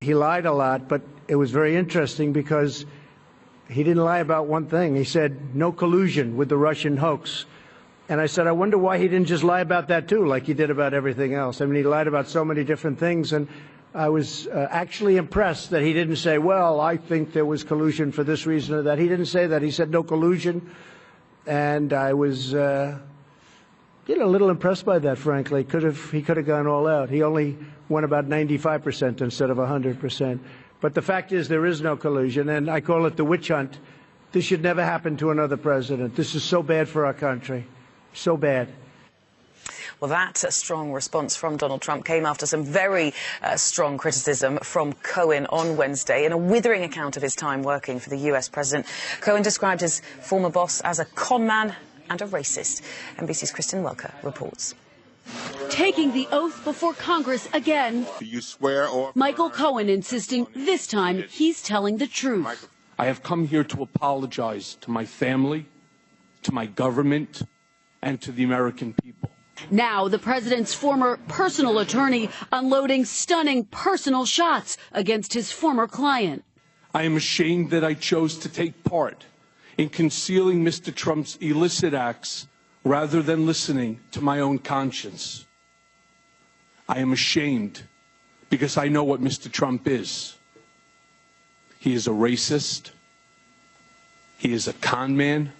He lied a lot, but it was very interesting because he didn't lie about one thing. He said no collusion with the Russian hoax. And I said, I wonder why he didn't just lie about that, too, like he did about everything else. I mean, he lied about so many different things. And I was actually impressed that he didn't say, well, I think there was collusion for this reason or that. He didn't say that. He said no collusion. And I was, a little impressed by that, frankly. He could have gone all out. He only won about 95% instead of 100%. But the fact is there is no collusion, and I call it the witch hunt. This should never happen to another president. This is so bad for our country. So bad. Well, that strong response from Donald Trump came after some very strong criticism from Cohen on Wednesday in a withering account of his time working for the US president. Cohen described his former boss as a con man and a racist. NBC's Kristen Welker reports. Taking the oath before Congress again, Do you swear or Michael Cohen insisting this time he's telling the truth. I have come here to apologize to my family, to my government, and to the American people. Now the president's former personal attorney unloading stunning personal shots against his former client. I am ashamed that I chose to take part in concealing Mr. Trump's illicit acts rather than listening to my own conscience. I am ashamed because I know what Mr. Trump is. He is a racist, he is a con man,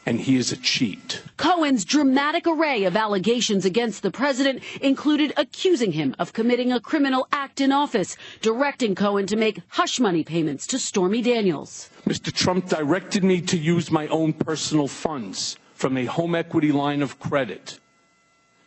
and he is a cheat. Cohen's dramatic array of allegations against the president included accusing him of committing a criminal act in office, directing Cohen to make hush money payments to Stormy Daniels. Mr. Trump directed me to use my own personal funds from a home equity line of credit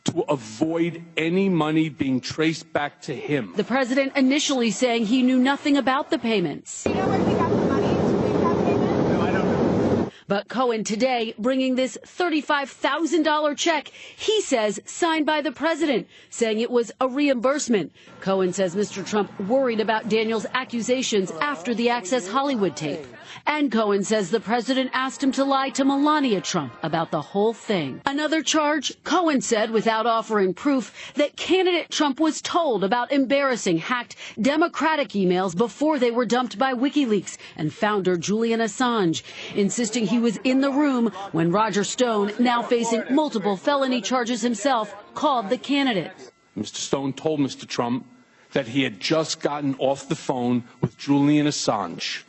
to avoid any money being traced back to him. The president initially saying he knew nothing about the payments. You know where he got the money to make that payment? No, I don't know. But Cohen today bringing this $35,000 check, he says, signed by the president, saying it was a reimbursement. Cohen says Mr. Trump worried about Daniels' accusations after the Access Hollywood tape. And Cohen says the president asked him to lie to Melania Trump about the whole thing. Another charge, Cohen said, without offering proof, that candidate Trump was told about embarrassing, hacked Democratic emails before they were dumped by WikiLeaks and founder Julian Assange, insisting he was in the room when Roger Stone, now facing multiple felony charges himself, called the candidate. Mr. Stone told Mr. Trump that he had just gotten off the phone with Julian Assange,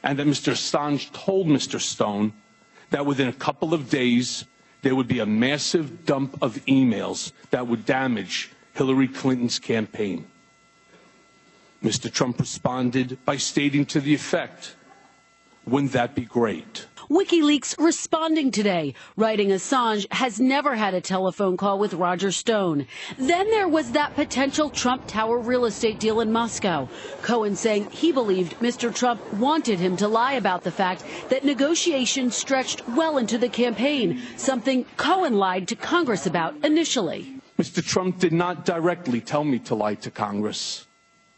and that Mr. Assange told Mr. Stone that within a couple of days there would be a massive dump of emails that would damage Hillary Clinton's campaign. Mr. Trump responded by stating to the effect, "Wouldn't that be great?" WikiLeaks responding today, writing Assange has never had a telephone call with Roger Stone. Then there was that potential Trump Tower real estate deal in Moscow. Cohen saying he believed Mr. Trump wanted him to lie about the fact that negotiations stretched well into the campaign, something Cohen lied to Congress about initially. Mr. Trump did not directly tell me to lie to Congress.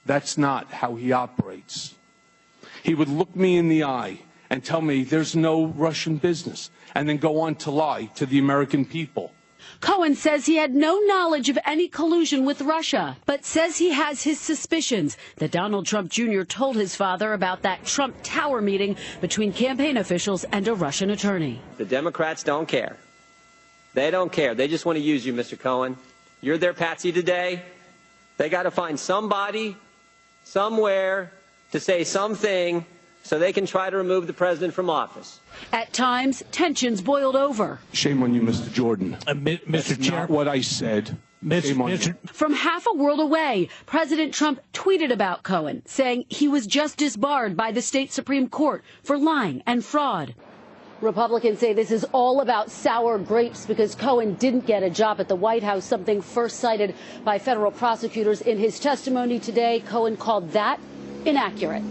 That's not how he operates. He would look me in the eye and tell me there's no Russian business, and then go on to lie to the American people. Cohen says he had no knowledge of any collusion with Russia, but says he has his suspicions that Donald Trump Jr. told his father about that Trump Tower meeting between campaign officials and a Russian attorney. The Democrats don't care. They don't care. They just want to use you, Mr. Cohen. You're their patsy today. They got to find somebody, somewhere, to say something so they can try to remove the president from office. At times, tensions boiled over. Shame on you, Mr. Jordan. Mr. Chair, not what I said. Shame on you. From half a world away, President Trump tweeted about Cohen, saying he was just disbarred by the state Supreme Court for lying and fraud. Republicans say this is all about sour grapes because Cohen didn't get a job at the White House, something first cited by federal prosecutors in his testimony today. Cohen called that inaccurate.